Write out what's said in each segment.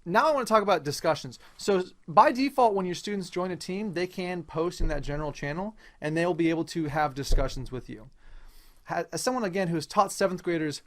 Now I want to talk about discussions. So by default, when your students join a team, they can post in that general channel and they'll be able to have discussions with you. As someone, again, who has taught 7th graders,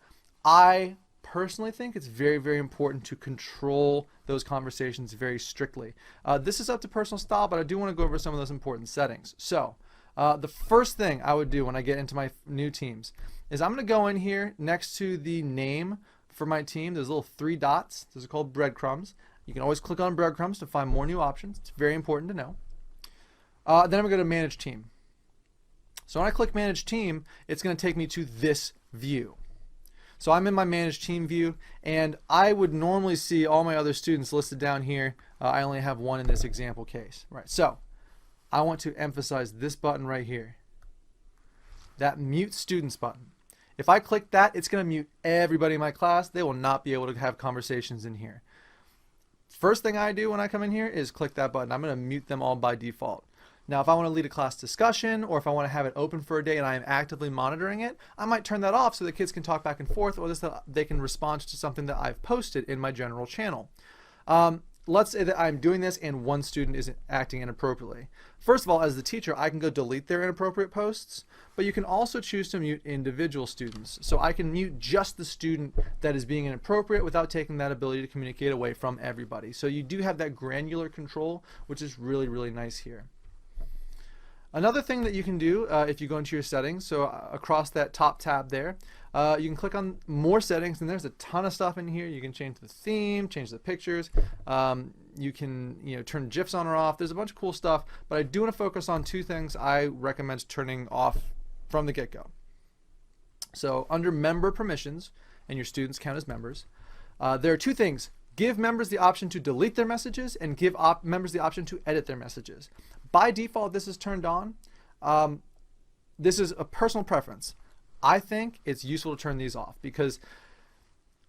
I personally think it's very, very important to control those conversations very strictly. This is up to personal style, but I do want to go over some of those important settings. So the first thing I would do when I get into my new teams is I'm going to go in here next to the name for my team. There's little 3 dots. Those are called breadcrumbs. You can always click on breadcrumbs to find more new options. It's very important to know. Then I'm going to go to manage team. So when I click manage team, it's going to take me to this view. So I'm in my manage team view, and I would normally see all my other students listed down here. I only have one in this example case. Right. So I want to emphasize this button right here, that mute students button. If I click that, it's going to mute everybody in my class. They will not be able to have conversations in here. First thing I do when I come in here is click that button. I'm going to mute them all by default. Now, if I want to lead a class discussion, or if I want to have it open for a day and I am actively monitoring it, I might turn that off so the kids can talk back and forth, or that they can respond to something that I've posted in my general channel. Let's say that I'm doing this and one student is acting inappropriately. First of all, as the teacher, I can go delete their inappropriate posts, but you can also choose to mute individual students. So I can mute just the student that is being inappropriate without taking that ability to communicate away from everybody. So you do have that granular control, which is really, really nice here. Another thing that you can do if you go into your settings, so across that top tab there, you can click on more settings, and there's a ton of stuff in here. You can change the theme, change the pictures, you can turn GIFs on or off. There's a bunch of cool stuff, but I do want to focus on 2 things I recommend turning off from the get-go. So under member permissions, and your students count as members, there are 2 things. Give members the option to delete their messages and give members the option to edit their messages. By default, this is turned on. This is a personal preference. I think it's useful to turn these off because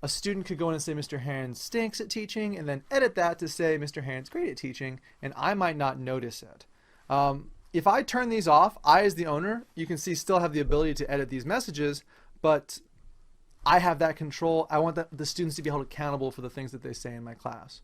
a student could go in and say Mr. Heeren stinks at teaching and then edit that to say Mr. Heeren's great at teaching, and I might not notice it. If I turn these off, I as the owner, you can see, still have the ability to edit these messages, but I have that control. I want the students to be held accountable for the things that they say in my class.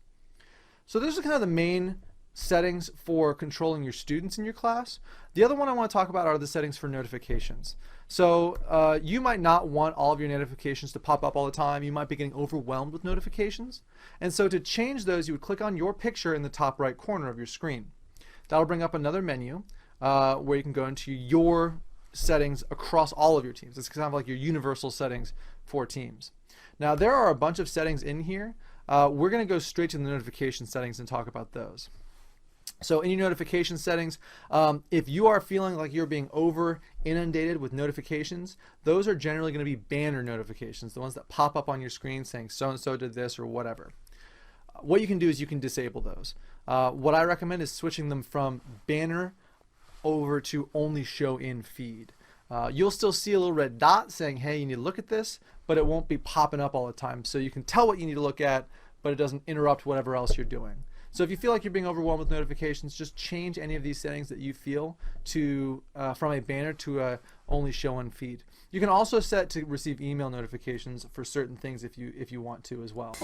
So those are kind of the main settings for controlling your students in your class. The other one I want to talk about are the settings for notifications. So you might not want all of your notifications to pop up all the time. You might be getting overwhelmed with notifications. And so to change those, you would click on your picture in the top right corner of your screen. That'll bring up another menu where you can go into your settings across all of your teams. It's kind of like your universal settings for teams. Now there are a bunch of settings in here. We're going to go straight to the notification settings and talk about those. So in your notification settings, if you are feeling like you're being over inundated with notifications, those are generally going to be banner notifications, the ones that pop up on your screen saying so-and-so did this or whatever. What you can do is you can disable those. What I recommend is switching them from banner over to only show in feed. You'll still see a little red dot saying, hey, you need to look at this, but it won't be popping up all the time. So you can tell what you need to look at, but it doesn't interrupt whatever else you're doing. So if you feel like you're being overwhelmed with notifications, just change any of these settings that you feel to from a banner to a only show in feed. You can also set to receive email notifications for certain things if you want to as well.